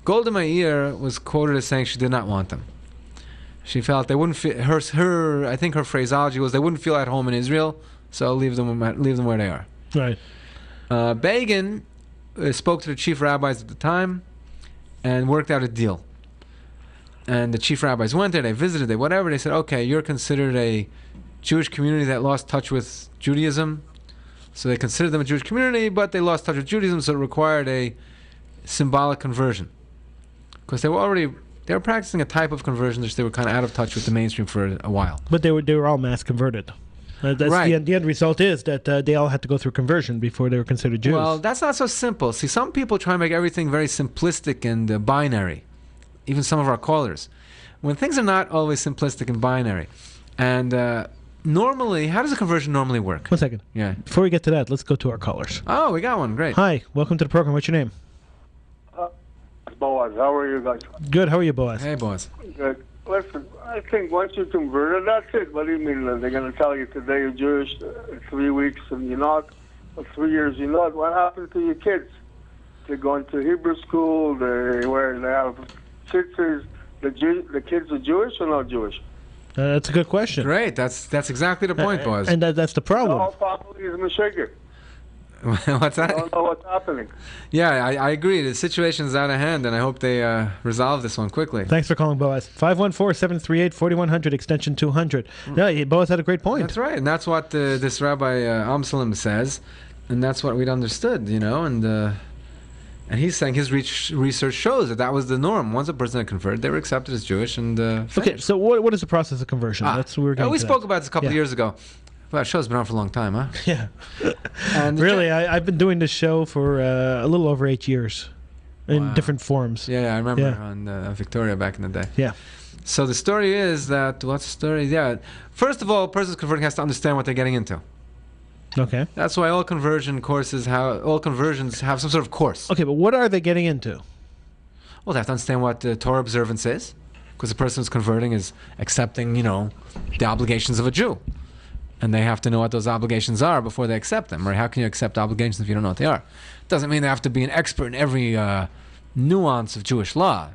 Golda Meir was quoted as saying she did not want them. She felt they wouldn't feel I think her phraseology was they wouldn't feel at home in Israel, so leave them where they are. Right. Begin spoke to the chief rabbis at the time and worked out a deal. And the chief rabbis went there, they visited, they said, okay, you're considered a Jewish community that lost touch with Judaism. So they considered them a Jewish community, but they lost touch with Judaism, so it required a symbolic conversion. Because they were practicing a type of conversion which they were kind of out of touch with the mainstream for a while. But they were all mass converted. That's right. The end result is that they all had to go through conversion before they were considered Jews. Well, that's not so simple. See, some people try to make everything very simplistic and binary. Even some of our callers. When things are not always simplistic and binary. And normally, how does a conversion normally work? 1 second. Yeah. Before we get to that, let's go to our callers. Oh, we got one. Great. Hi, welcome to the program. What's your name? Boaz, how are you guys? Good. How are you, Boaz? Hey, boss. Good. Listen, I think once you're converted, that's it. What do you mean? They're going to tell you today you're Jewish, 3 weeks and you're not, or 3 years you're not. What happened to your kids? They're going to Hebrew school, they have tzitzis. The kids are Jewish or not Jewish? That's a good question. Great. That's exactly the point, boss. And that's the problem. All probably is Meshuggah. What's that? I don't know what's happening. Yeah, I agree. The situation is out of hand, and I hope they resolve this one quickly. Thanks for calling, Boaz. 514-738-4100, extension 200. Yeah, Boaz had a great point. That's right, and that's what this Rabbi Amsalem says, and that's what we'd understood, and he's saying his research shows that was the norm. Once a person had converted, they were accepted as Jewish and Okay, so what is the process of conversion? We spoke about this a couple of years ago. Well, that show's been on for a long time, huh? Yeah. And really, I've been doing this show for a little over 8 years in different forms. Yeah, I remember on Victoria back in the day. Yeah. So the story is that, what's the story? Yeah. First of all, a person converting has to understand what they're getting into. Okay. That's why all conversions have some sort of course. Okay, but what are they getting into? Well, they have to understand what the Torah observance is, because the person who's converting is accepting, the obligations of a Jew. And they have to know what those obligations are before they accept them. Right? How can you accept obligations if you don't know what they are? Doesn't mean they have to be an expert in every nuance of Jewish law.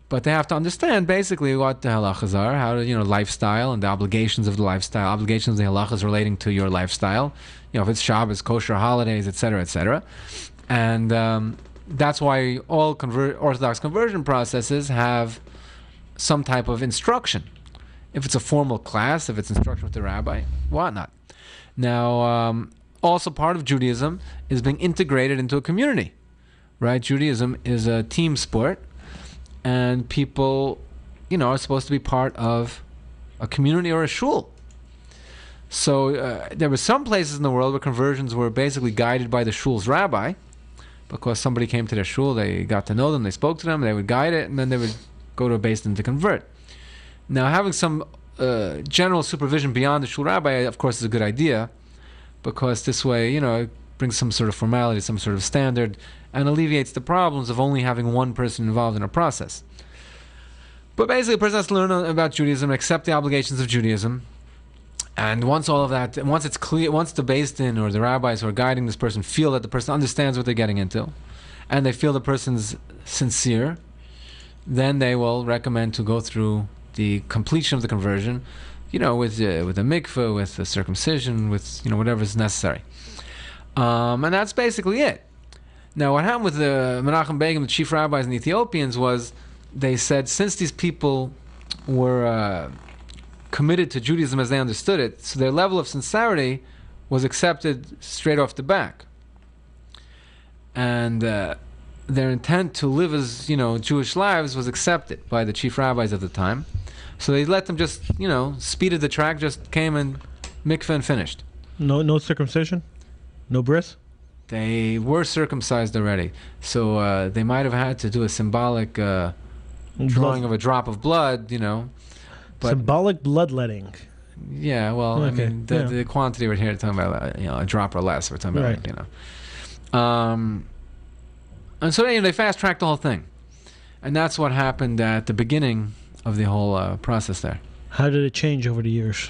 But they have to understand basically what the halachas are, how to, lifestyle and the obligations of the lifestyle, obligations of the halachas relating to your lifestyle. If it's Shabbos, kosher holidays, etc., etc. And that's why all Orthodox conversion processes have some type of instruction. If it's a formal class, if it's instruction with the rabbi, whatnot. Now, also part of Judaism is being integrated into a community, right? Judaism is a team sport, and people, are supposed to be part of a community or a shul. So there were some places in the world where conversions were basically guided by the shul's rabbi, because somebody came to their shul, they got to know them, they spoke to them, they would guide it, and then they would go to a beis din to convert. Now, having some general supervision beyond the shul rabbi, of course, is a good idea, because this way, it brings some sort of formality, some sort of standard, and alleviates the problems of only having one person involved in a process. But basically, a person has to learn about Judaism, accept the obligations of Judaism, and once all of that, once it's clear, once the beis din or the rabbis who are guiding this person feel that the person understands what they're getting into, and they feel the person's sincere, then they will recommend to go through the completion of the conversion, with a mikveh, with a circumcision, with whatever is necessary, and that's basically it. Now, what happened with the Menachem Begin, the chief rabbis and the Ethiopians, was they said since these people were committed to Judaism as they understood it, so their level of sincerity was accepted straight off the back, and their intent to live as Jewish lives was accepted by the chief rabbis of the time. So they let them just speeded the track, just came and mikveh and finished. No circumcision, no bris. They were circumcised already, so they might have had to do a symbolic drawing of a drop of blood, But symbolic bloodletting. Yeah, well, okay. I mean, the quantity we're here talking about, a drop or less. We're talking about, and so they fast-tracked the whole thing, and that's what happened at the beginning of the whole process there. How did it change over the years?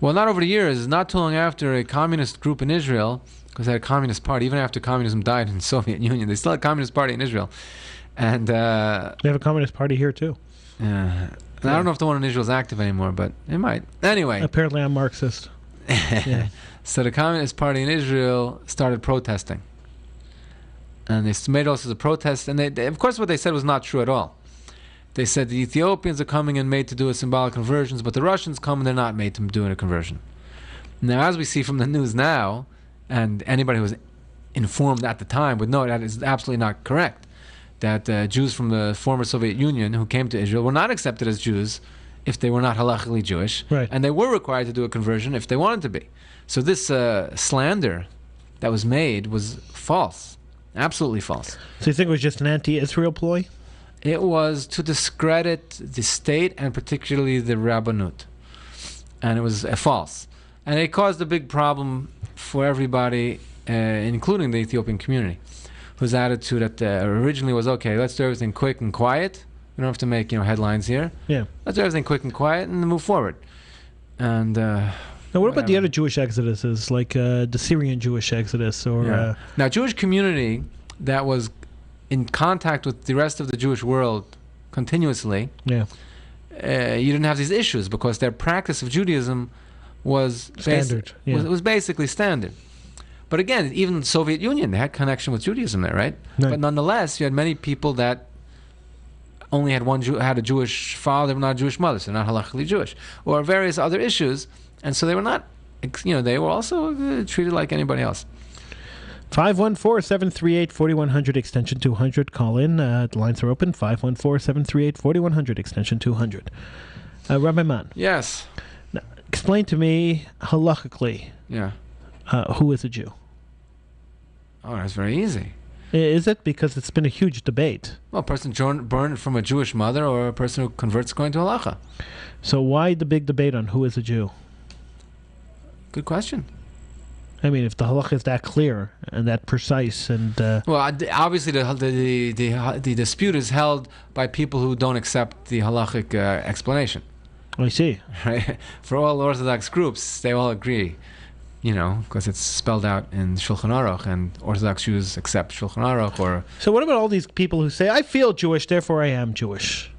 Well, not over the years. Not too long after, a communist group in Israel, because they had a communist party, even after communism died in the Soviet Union, they still had a communist party in Israel. And They have a Communist Party here, too. and I don't know if the one in Israel is active anymore, but it might. Anyway. Apparently, I'm Marxist. Yeah. So the Communist Party in Israel started protesting. And they made all sorts of protests. And they, of course, what they said was not true at all. They said the Ethiopians are coming and made to do a symbolic conversions, but the Russians come and they're not made to do a conversion. Now, as we see from the news now, and anybody who was informed at the time would know that is absolutely not correct. That Jews from the former Soviet Union who came to Israel were not accepted as Jews if they were not halachically Jewish. Right. And they were required to do a conversion if they wanted to be. So this slander that was made was false. Absolutely false. So you think it was just an anti-Israel ploy? It was to discredit the state and particularly the Rabbanut. And it was false. And it caused a big problem for everybody, including the Ethiopian community, whose attitude originally was, okay, let's do everything quick and quiet. We don't have to make headlines here. Yeah. Let's do everything quick and quiet and move forward. And now, what about the other Jewish exoduses, like the Syrian Jewish exodus? Or now, Jewish community that was in contact with the rest of the Jewish world continuously, you didn't have these issues because their practice of Judaism was standard. Was basically standard. But again, even the Soviet Union, they had connection with Judaism there, right? But nonetheless, you had many people that only had had a Jewish father, but not a Jewish mother, so not halachically Jewish, or various other issues, and so they were not, they were also treated like anybody else. 514-738-4100 extension 200. Call in. The lines are open. 514-738-4100 extension 200. Rabbi Mann. Yes. Now, explain to me halachically. Yeah. Who is a Jew? Oh, that's very easy. Is it? Because it's been a huge debate. Well, a person born from a Jewish mother or a person who converts going to halacha. So why the big debate on who is a Jew? Good question. I mean, if the halacha is that clear and that precise, and well, obviously the dispute is held by people who don't accept the halachic explanation. I see. Right? For all Orthodox groups, they all agree, because it's spelled out in Shulchan Aruch, and Orthodox Jews accept Shulchan Aruch. So what about all these people who say, I feel Jewish, therefore I am Jewish,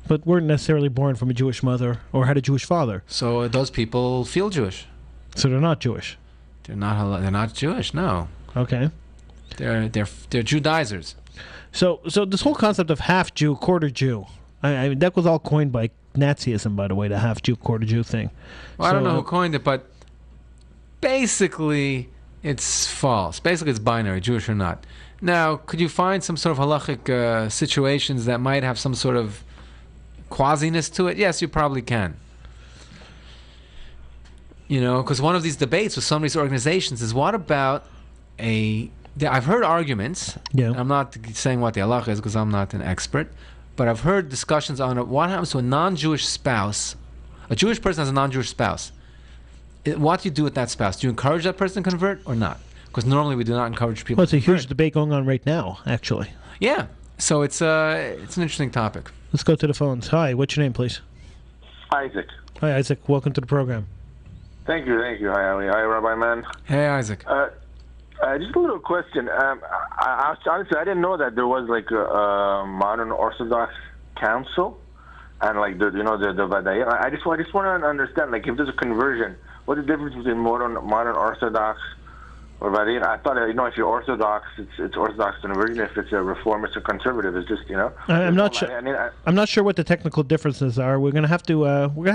but weren't necessarily born from a Jewish mother or had a Jewish father? So those people feel Jewish. So they're not Jewish. They're not Jewish. No. Okay. They're Judaizers. So this whole concept of half Jew, quarter Jew, I mean that was all coined by Nazism, by the way, the half Jew, quarter Jew thing. Well, I don't know who coined it, but basically it's false. Basically it's binary, Jewish or not. Now, could you find some sort of halachic situations that might have some sort of quasiness to it? Yes, you probably can. Because one of these debates with some of these organizations is what about I've heard arguments. Yeah. I'm not saying what the halacha is because I'm not an expert, but I've heard discussions on what happens to a non-Jewish spouse. A Jewish person has a non-Jewish spouse. What do you do with that spouse? Do you encourage that person to convert or not? Because normally we do not encourage people. Well, it's to a convert. huge debate going on right now, actually. Yeah. So it's an interesting topic. Let's go to the phones. Hi, what's your name, please? Isaac. Hi, Isaac. Welcome to the program. Thank you. Hi, Howie. Hi, Rabbi Mann. Hey, Isaac. Just a little question. Honestly, I didn't know that there was like a modern Orthodox council, and like the Vadayim. I just want to understand, like, if there's a conversion, what's the difference between modern Orthodox or Vadayim? I thought if you're Orthodox, it's Orthodox conversion. If it's a reformist or conservative, it's just I'm not sure. I'm not sure what the technical differences are. We're gonna have to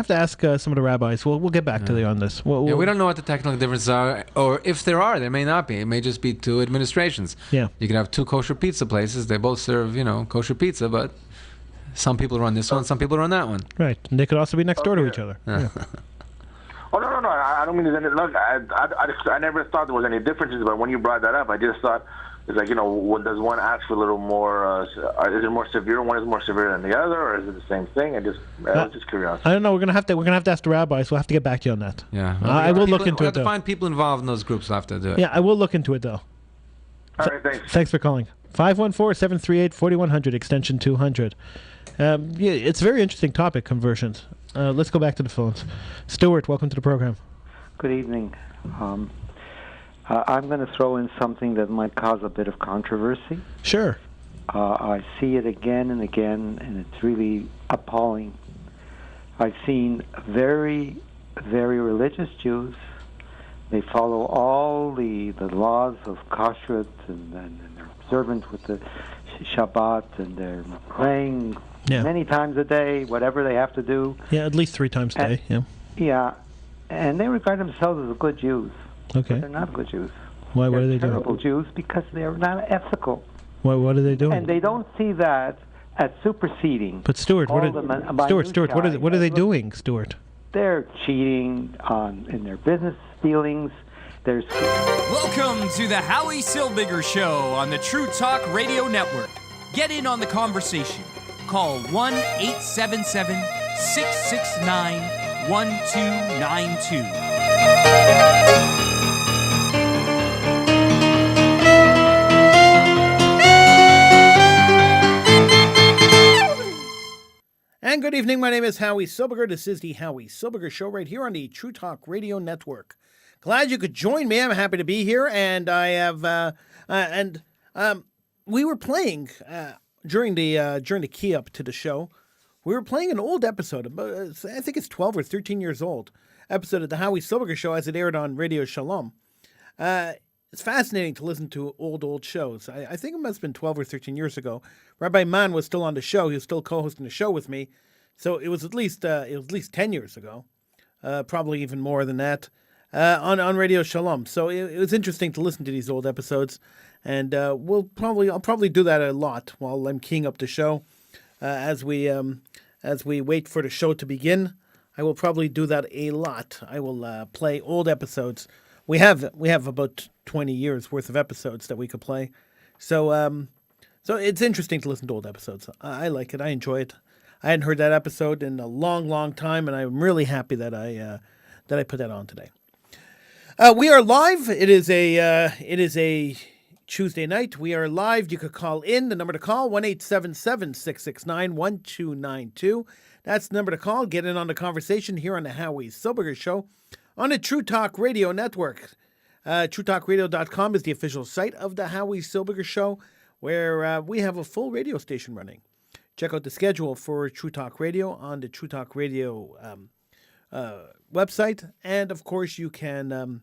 ask some of the rabbis. We'll get back to you on this. We don't know what the technical differences are, or if there are, there may not be. It may just be two administrations. Yeah. You could have two kosher pizza places. They both serve kosher pizza, but some people run this one, some people run that one. Right. And they could also be next door to each other. Yeah. Oh, no. I don't mean to. Look, I never thought there was any differences, but when you brought that up, I just thought it's like, does one ask for a little more? Is it more severe? One is more severe than the other, or is it the same thing? I was just curious. I don't know. We're gonna have to ask the rabbis. We'll have to get back to you on that. Yeah, I will look into it. We have to find people involved in those groups. We'll have to do it. Yeah, I will look into it though. All right, thanks. Thanks for calling. 514-738-4100 extension 200. It's a very interesting topic, conversions. Let's go back to the phones. Stuart, welcome to the program. Good evening. I'm going to throw in something that might cause a bit of controversy. Sure. I see it again and again, and it's really appalling. I've seen very, very religious Jews. They follow all the laws of kashrut, and they're observant with the Shabbat, and they're praying many times a day, whatever they have to do. Yeah, at least 3 times a day. Yeah. Yeah, and they regard themselves as good Jews. Okay. But they're not good Jews. Why? What They're are they doing? terrible Jews because they're not ethical. What are they doing? And they don't see that as superseding. But Stuart, what are they doing, Stuart? They're cheating in their business dealings. Welcome to the Howie Silbiger Show on the True Talk Radio Network. Get in on the conversation. Call 1-877-669-1292. And good evening. My name is Howie Silbiger. This is the Howie Silbiger Show right here on the True Talk Radio Network. Glad you could join me. I'm happy to be here, and I have we were playing during the key up to the show. We were playing an old episode. I think it's 12 or 13 years old. Episode of the Howie Silbiger Show as it aired on Radio Shalom. It's fascinating to listen to old shows. I think it must have been 12 or 13 years ago. Rabbi Mann was still on the show. He was still co-hosting the show with me. So it was at least 10 years ago, probably even more than that, on Radio Shalom. So it was interesting to listen to these old episodes, and I'll probably do that a lot while I'm keying up the show, as we wait for the show to begin. I will probably do that a lot. I will play old episodes. We have about 20 years worth of episodes that we could play, so it's interesting to listen to old episodes. I like it. I enjoy it. I hadn't heard that episode in a long time, and I'm really happy that I put that on today. We are live. It is a Tuesday night. We are live. You could call in. The number to call 1-877-669-1292. That's the number to call. Get in on the conversation here on the Howie Silbiger Show on the True Talk Radio Network. TrueTalkRadio.com is the official site of the Howie Silbiger Show, where we have a full radio station running. Check out the schedule for True Talk Radio on the True Talk Radio website, and of course you can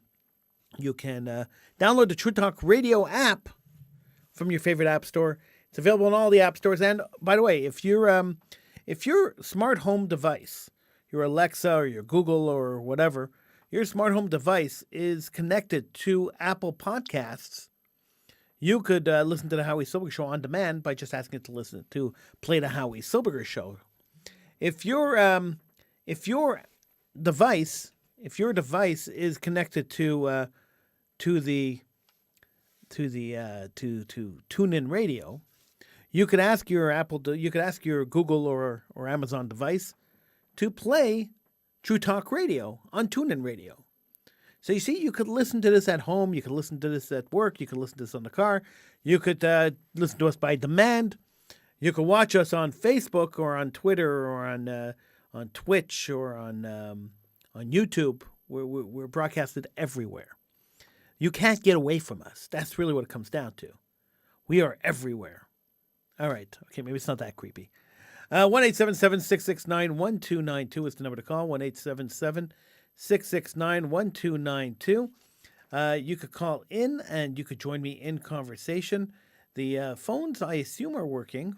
download the True Talk Radio app from your favorite app store. It's available in all the app stores. And by the way, if your smart home device, your Alexa or your Google or whatever, your smart home device is connected to Apple Podcasts, you could listen to the Howie Silbiger Show on demand by just asking it to play the Howie Silbiger Show. If your device is connected to TuneIn Radio, you could ask your Google or Amazon device to play True Talk Radio on TuneIn Radio. So you see, you could listen to this at home, you could listen to this at work, you could listen to this on the car, you could listen to us by demand, you could watch us on Facebook or on Twitter or on Twitch or on YouTube. We're broadcasted everywhere. You can't get away from us. That's really what it comes down to. We are everywhere. All right. Okay, maybe it's not that creepy. 1-877-669-1292 is the number to call. 1-877-669-1292. You could call in and you could join me in conversation. The phones, I assume, are working.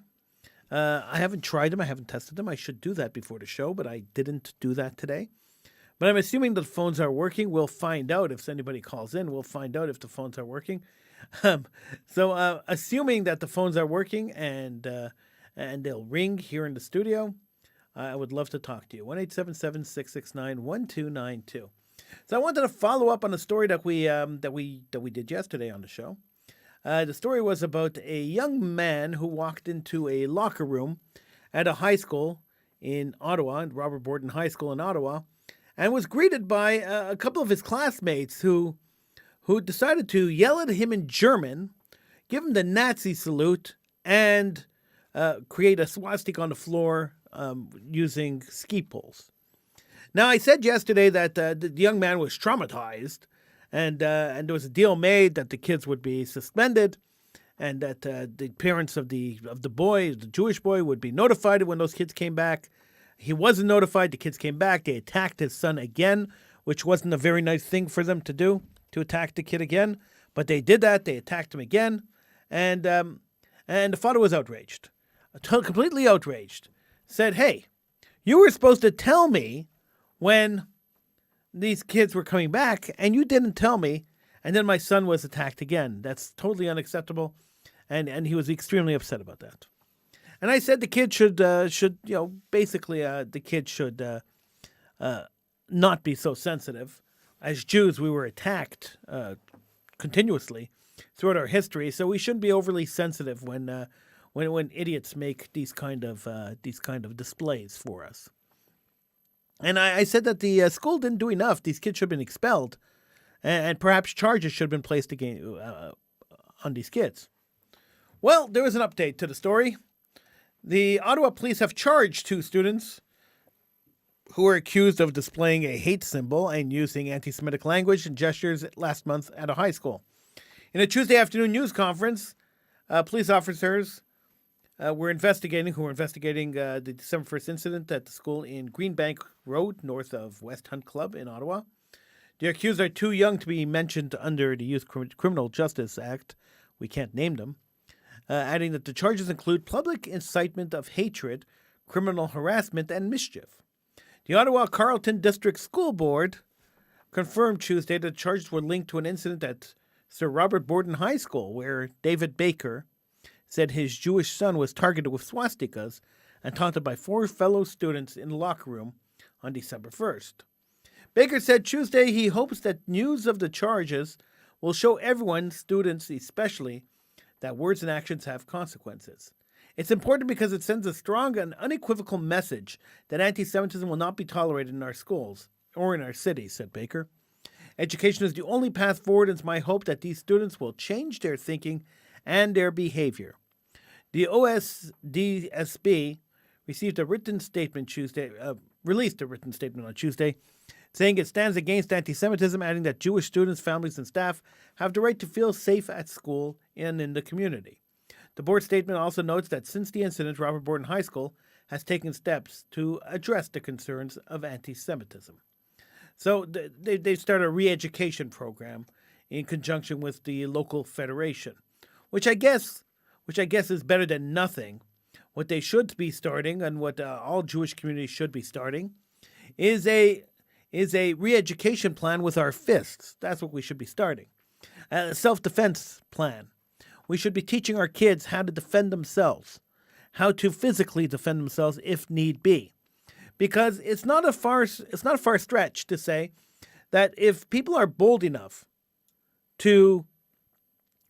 I haven't tried them. I haven't tested them. I should do that before the show, but I didn't do that today. But I'm assuming the phones are working. We'll find out if anybody calls in. We'll find out if the phones are working. So assuming that the phones are working and they'll ring here in the studio, I would love to talk to you. 1-877-669-1292. So I wanted to follow up on the story that we did yesterday on the show. The story was about a young man who walked into a locker room at a high school in Ottawa, Robert Borden High School in Ottawa, and was greeted by a couple of his classmates who decided to yell at him in German, give him the Nazi salute, and create a swastika on the floor using ski poles. Now, I said yesterday that the young man was traumatized, and there was a deal made that the kids would be suspended, and that the parents of the boy, the Jewish boy, would be notified when those kids came back. He wasn't notified. The kids came back. They attacked his son again, which wasn't a very nice thing for them to do, to attack the kid again. But they did that. They attacked him again, and the father was outraged, completely outraged. Said, "Hey, you were supposed to tell me when these kids were coming back, and you didn't tell me, and then my son was attacked again. That's totally unacceptable," and he was extremely upset about that. And I said the kid should basically the kid should not be so sensitive. As Jews, we were attacked continuously throughout our history, so we shouldn't be overly sensitive when idiots make these kind of displays for us. And I said that the school didn't do enough. These kids should have been expelled, and perhaps charges should have been placed on these kids. Well, there was an update to the story. The Ottawa police have charged 2 students who were accused of displaying a hate symbol and using anti-Semitic language and gestures last month at a high school. In a Tuesday afternoon news conference, police officers were investigating the December 1st incident at the school in Greenbank Road, north of West Hunt Club in Ottawa. The accused are too young to be mentioned under the Youth Criminal Justice Act. We can't name them. Adding that the charges include public incitement of hatred, criminal harassment, and mischief. The Ottawa Carleton District School Board confirmed Tuesday that the charges were linked to an incident at Sir Robert Borden High School, where David Baker said his Jewish son was targeted with swastikas and taunted by 4 fellow students in the locker room on December 1st. Baker said Tuesday he hopes that news of the charges will show everyone, students especially, that words and actions have consequences. It's important because it sends a strong and unequivocal message that anti-Semitism will not be tolerated in our schools or in our cities, said Baker. Education is the only path forward, and it's my hope that these students will change their thinking and their behavior. The OSDSB released a written statement on Tuesday, saying it stands against anti-Semitism, adding that Jewish students, families, and staff have the right to feel safe at school and in the community. The board statement also notes that since the incident, Robert Borden High School has taken steps to address the concerns of anti-Semitism. So they started a re-education program in conjunction with the local federation, which I guess is better than nothing. What they should be starting, and what all Jewish communities should be starting, is a re-education plan with our fists. That's what we should be starting. A self-defense plan. We should be teaching our kids how to defend themselves, how to physically defend themselves if need be. Because it's not a far stretch to say that if people are bold enough to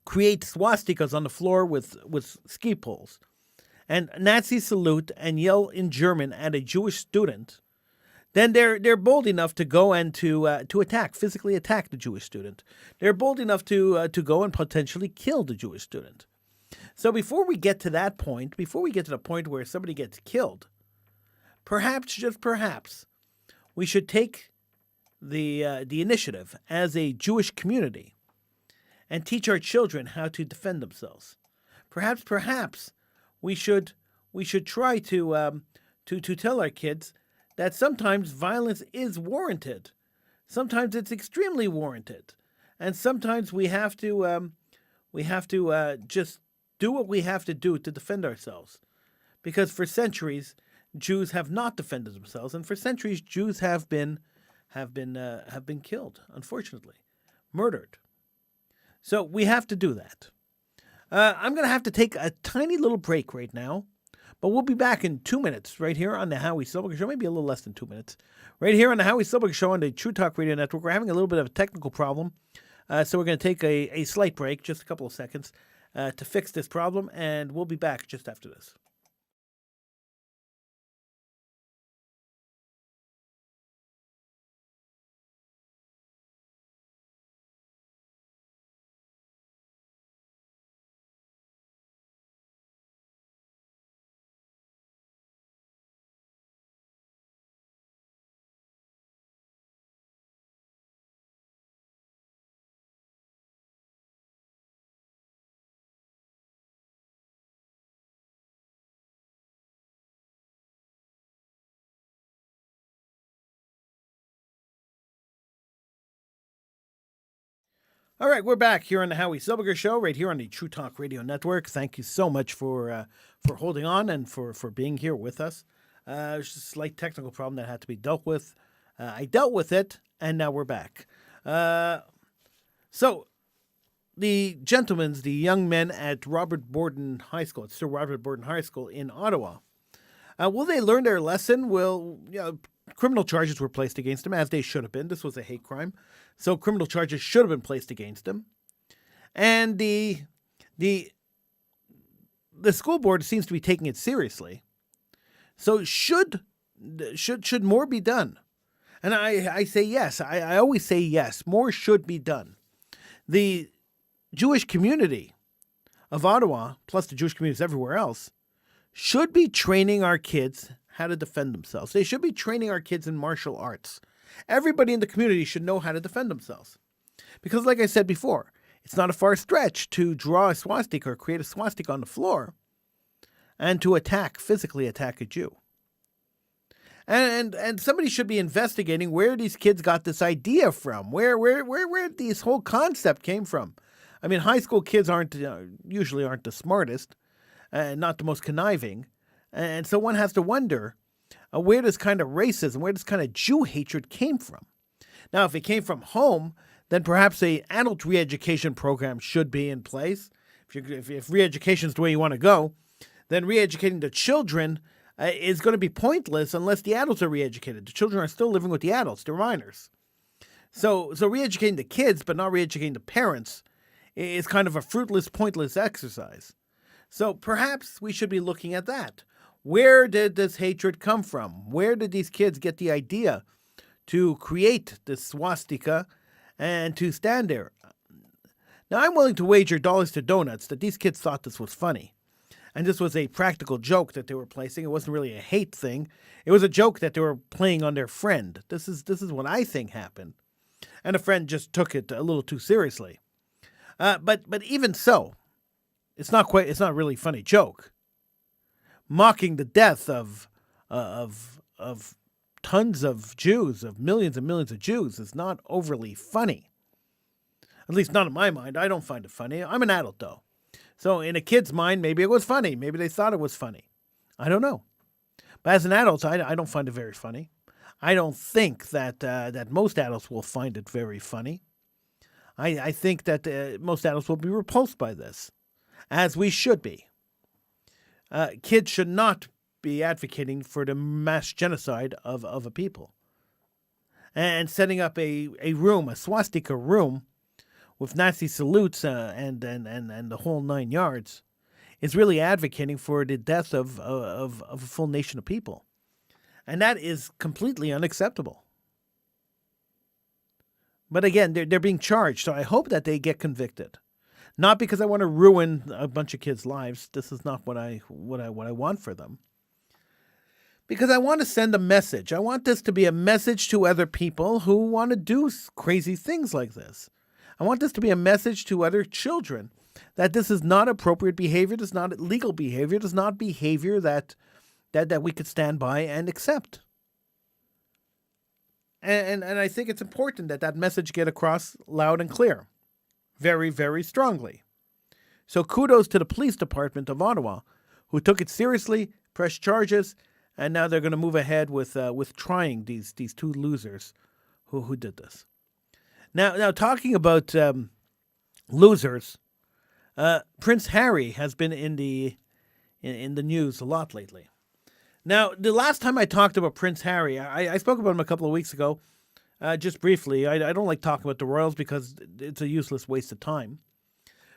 create swastikas on the floor with ski poles and Nazi salute and yell in German at a Jewish student, then they're bold enough to go and to physically attack the Jewish student. They're bold enough to go and potentially kill the Jewish student. So before we get to that point, before we get to the point where somebody gets killed, perhaps, just perhaps, we should take the initiative as a Jewish community and teach our children how to defend themselves. Perhaps we should try to tell our kids that sometimes violence is warranted. Sometimes it's extremely warranted, and sometimes we have to just do what we have to do to defend ourselves, because for centuries Jews have not defended themselves, and for centuries Jews have been killed, unfortunately, murdered. So we have to do that. I'm going to have to take a tiny little break right now, but we'll be back in 2 minutes right here on the Howie Silbiger Show, maybe a little less than 2 minutes. Right here on the Howie Silbiger Show on the True Talk Radio Network. We're having a little bit of a technical problem, so we're going to take a slight break, just a couple of seconds, to fix this problem, and we'll be back just after this. All right, we're back here on the Howie Silbiger Show, right here on the True Talk Radio Network. Thank you so much for holding on and for being here with us. It's just a slight technical problem that had to be dealt with. I dealt with it, and now we're back. So, the young men at Robert Borden High School, it's still Robert Borden High School in Ottawa, will they learn their lesson? Criminal charges were placed against them, as they should have been. This was a hate crime. So criminal charges should have been placed against them. And the school board seems to be taking it seriously. So should more be done? And I say yes. I always say yes. More should be done. The Jewish community of Ottawa, plus the Jewish communities everywhere else, should be training our kids how to defend themselves. They should be training our kids in martial arts. Everybody in the community should know how to defend themselves. Because like I said before, it's not a far stretch to draw a swastika or create a swastika on the floor and to physically attack a Jew. And somebody should be investigating where these kids got this idea from, where this whole concept came from. I mean, high school kids usually aren't the smartest, not the most conniving. And so one has to wonder where this kind of racism, where this kind of Jew hatred came from. Now, if it came from home, then perhaps an adult re-education program should be in place. If re-education is the way you want to go, then re-educating the children is going to be pointless unless the adults are re-educated. The children are still living with the adults. They're minors. So re-educating the kids, but not re-educating the parents, is kind of a fruitless, pointless exercise. So perhaps we should be looking at that. Where did this hatred come from? Where did these kids get the idea to create this swastika and to stand there? Now, I'm willing to wager dollars to donuts that these kids thought this was funny. And this was a practical joke that they were placing. It wasn't really a hate thing. It was a joke that they were playing on their friend. This is what I think happened. And a friend just took it a little too seriously. But even so, it's not really a funny joke. Mocking the death of tons of Jews, of millions and millions of Jews, is not overly funny. At least not in my mind. I don't find it funny. I'm an adult, though. So in a kid's mind, maybe it was funny. Maybe they thought it was funny. I don't know. But as an adult, I don't find it very funny. I don't think that most adults will find it very funny. I think that most adults will be repulsed by this, as we should be. Kids should not be advocating for the mass genocide of a people. And setting up a room, a swastika room, with Nazi salutes and the whole 9 yards, is really advocating for the death of a full nation of people. And that is completely unacceptable. But again, they're being charged, so I hope that they get convicted. Not because I want to ruin a bunch of kids' lives. This is not what I want for them. Because I want to send a message. I want this to be a message to other people who want to do crazy things like this. I want this to be a message to other children that this is not appropriate behavior, this is not legal behavior, this is not behavior that we could stand by and accept. And I think it's important that message get across loud and clear. Very, very strongly. So kudos to the police department of Ottawa, who took it seriously, pressed charges, and now they're going to move ahead with trying these two losers who did this. Now talking about losers, Prince Harry has been in the news a lot lately. Now, the last time I talked about Prince Harry, I spoke about him a couple of weeks ago, just briefly. I don't like talking about the royals because it's a useless waste of time.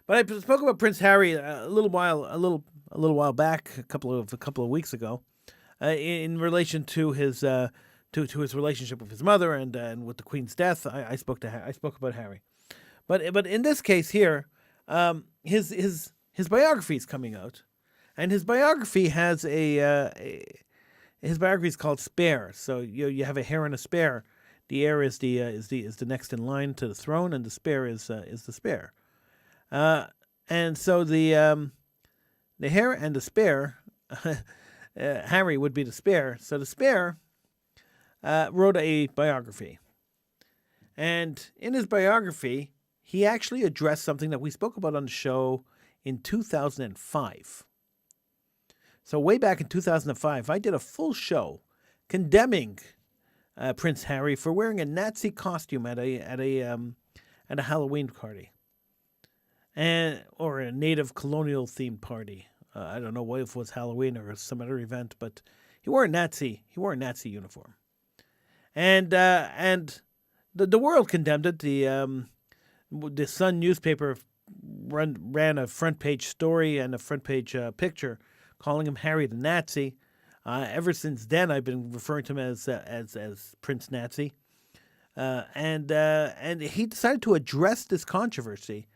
But I spoke about Prince Harry a little while back, a couple of weeks ago, in relation to his to his relationship with his mother and with the Queen's death. I spoke about Harry, but in this case here, his biography is coming out. And his biography has his biography is called Spare. So you have a heir and a spare. The heir is the next in line to the throne, and the spare is the spare. And so the heir and the spare, Harry would be the spare. So the spare wrote a biography, and in his biography he actually addressed something that we spoke about on the show in 2005. So way back in 2005, I did a full show condemning Prince Harry for wearing a Nazi costume at a Halloween party, or a native colonial themed party. I don't know if it was Halloween or some other event, but he wore a Nazi uniform, and the world condemned it. The Sun newspaper ran a front page story and a front page picture calling him Harry the Nazi. Ever since then, I've been referring to him as Prince Nazi, and he decided to address this controversy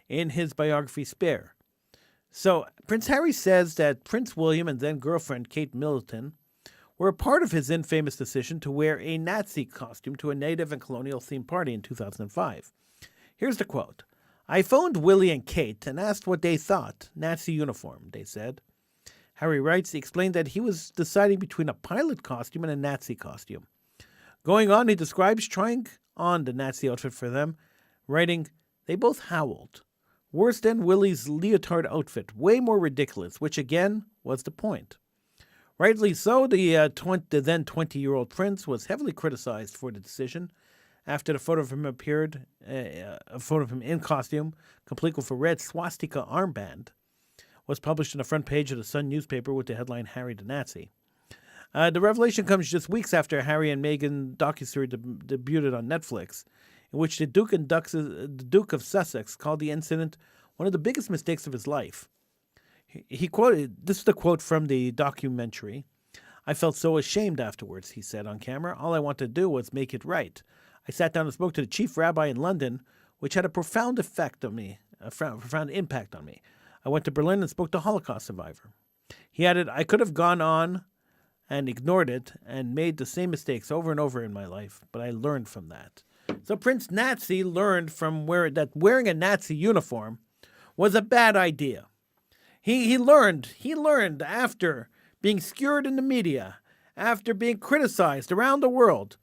in his biography Spare. So Prince Harry says that Prince William and then girlfriend Kate Middleton were a part of his infamous decision to wear a Nazi costume to a native and colonial themed party in 2005. Here's the quote. "I phoned Willie and Kate and asked what they thought. Nazi uniform, they said." Harry writes, he explained that he was deciding between a pilot costume and a Nazi costume. Going on, he describes trying on the Nazi outfit for them, writing, "They both howled. Worse than Willie's leotard outfit, way more ridiculous," which again was the point. Rightly so, the then 20-year-old prince was heavily criticized for the decision after the photo of him appeared, a photo of him in costume, complete with a red swastika armband, was published on the front page of the Sun newspaper with the headline Harry the Nazi. The revelation comes just weeks after Harry and Meghan docuseries debuted on Netflix, in which the Duke of Sussex called the incident one of the biggest mistakes of his life. He quoted, this is the quote from the documentary, "I felt so ashamed afterwards," he said on camera. "All I wanted to do was make it right. I sat down and spoke to the chief rabbi in London, which had a profound effect on me, a profound impact on me. I went to Berlin and spoke to a Holocaust survivor." He added, "I could have gone on and ignored it and made the same mistakes over and over in my life, but I learned from that." So Prince Nazi learned from that wearing a Nazi uniform was a bad idea. He learned after being skewered in the media, after being criticized around the world,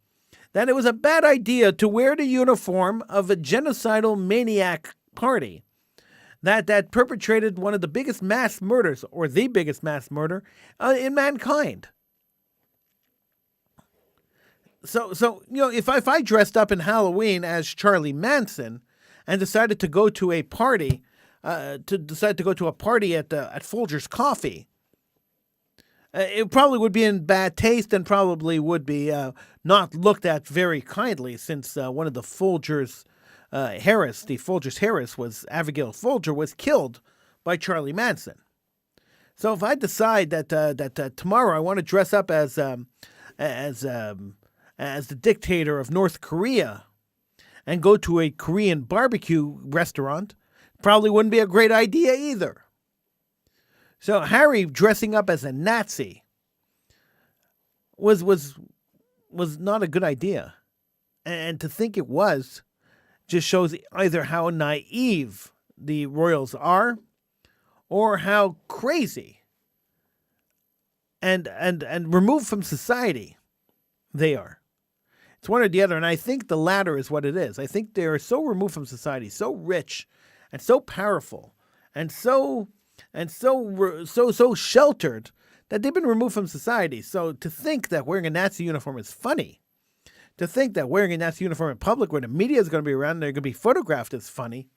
that it was a bad idea to wear the uniform of a genocidal maniac party that perpetrated one of the biggest mass murders, or the biggest mass murder in mankind. So if I dressed up in Halloween as Charlie Manson and decided to go to a party, at Folger's Coffee, it probably would be in bad taste and probably would be not looked at very kindly, since one of the Folgers Harris was Abigail Folger, was killed by Charlie Manson. So if I decide that tomorrow I want to dress up as the dictator of North Korea and go to a Korean barbecue restaurant, probably wouldn't be a great idea either. So Harry dressing up as a Nazi was not a good idea, and to think it was just shows either how naive the royals are, or how crazy and removed from society they are. It's one or the other, and I think the latter is what it is. I think they are so removed from society, so rich, and so powerful, and so sheltered that they've been removed from society. So to think that wearing a Nazi uniform is funny, to think that wearing a Nazi uniform in public where the media is going to be around and they're going to be photographed as funny,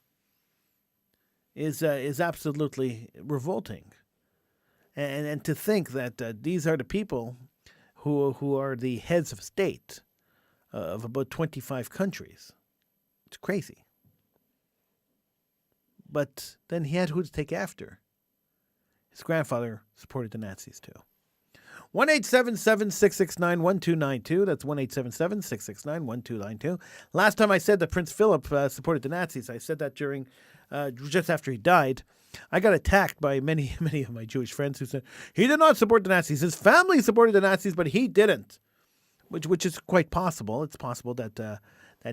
is absolutely revolting. And to think that these are the people who are the heads of state of about 25 countries. It's crazy. But then he had who to take after. His grandfather supported the Nazis too. 1-877-669-1292. That's 1-877-669-1292. Last time I said that Prince Philip supported the Nazis, I said that during just after he died. I got attacked by many of my Jewish friends who said he did not support the Nazis. His family supported the Nazis, but he didn't, which is quite possible. It's possible that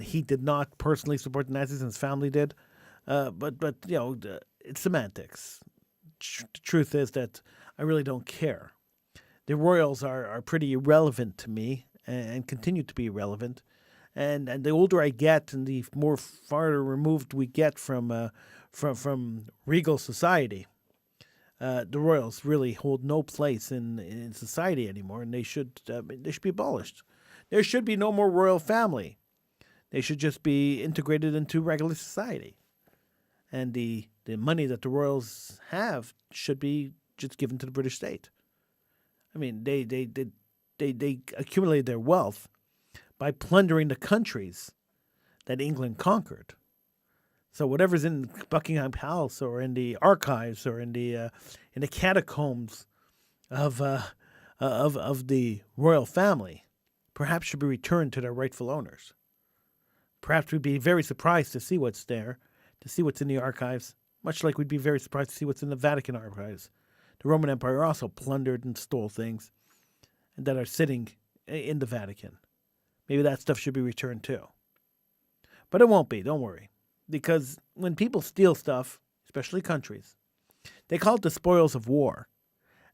he did not personally support the Nazis and his family did, but it's semantics. The truth is that I really don't care. The royals are pretty irrelevant to me and continue to be irrelevant. and the older I get, and the more farther removed we get from regal society, the royals really hold no place in society anymore, and they should be abolished. There should be no more royal family. They should just be integrated into regular society, and the money that the royals have should be just given to the British state. I mean, they accumulated their wealth by plundering the countries that England conquered. So whatever's in Buckingham Palace or in the archives or in the catacombs of the royal family, perhaps should be returned to their rightful owners. Perhaps we'd be very surprised to see what's there, to see what's in the archives, much like we'd be very surprised to see what's in the Vatican archives. The Roman Empire also plundered and stole things that are sitting in the Vatican. Maybe that stuff should be returned too. But it won't be, don't worry. Because when people steal stuff, especially countries, they call it the spoils of war.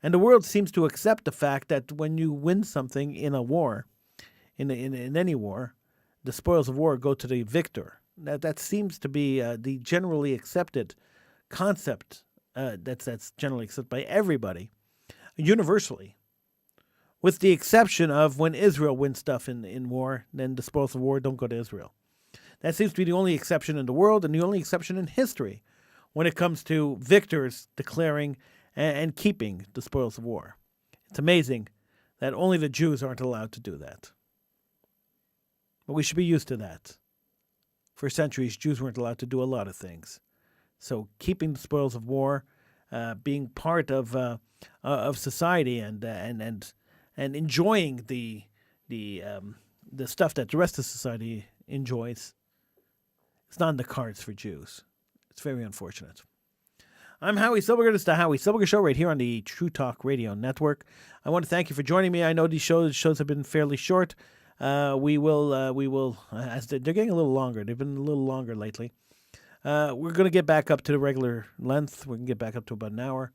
And the world seems to accept the fact that when you win something in a war, in any war, the spoils of war go to the victor. That seems to be the generally accepted concept that's generally accepted by everybody, universally, with the exception of when Israel wins stuff in war, then the spoils of war don't go to Israel. That seems to be the only exception in the world and the only exception in history when it comes to victors declaring and keeping the spoils of war. It's amazing that only the Jews aren't allowed to do that. But we should be used to that. For centuries, Jews weren't allowed to do a lot of things. So keeping the spoils of war, being part of society, and enjoying the stuff that the rest of society enjoys, it's not in the cards for Jews. It's very unfortunate. I'm Howie Silbiger. This is the Howie Silbiger Show right here on the True Talk Radio Network. I want to thank you for joining me. I know these shows have been fairly short. We will, as they're getting a little longer. They've been a little longer lately. We're going to get back up to the regular length. We're going to get back up to about an hour.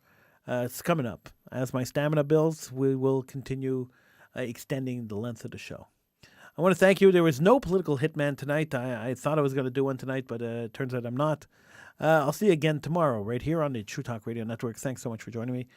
It's coming up. As my stamina builds, we will continue extending the length of the show. I want to thank you. There was no political hitman tonight. I thought I was going to do one tonight, but it turns out I'm not. I'll see you again tomorrow right here on the True Talk Radio Network. Thanks so much for joining me.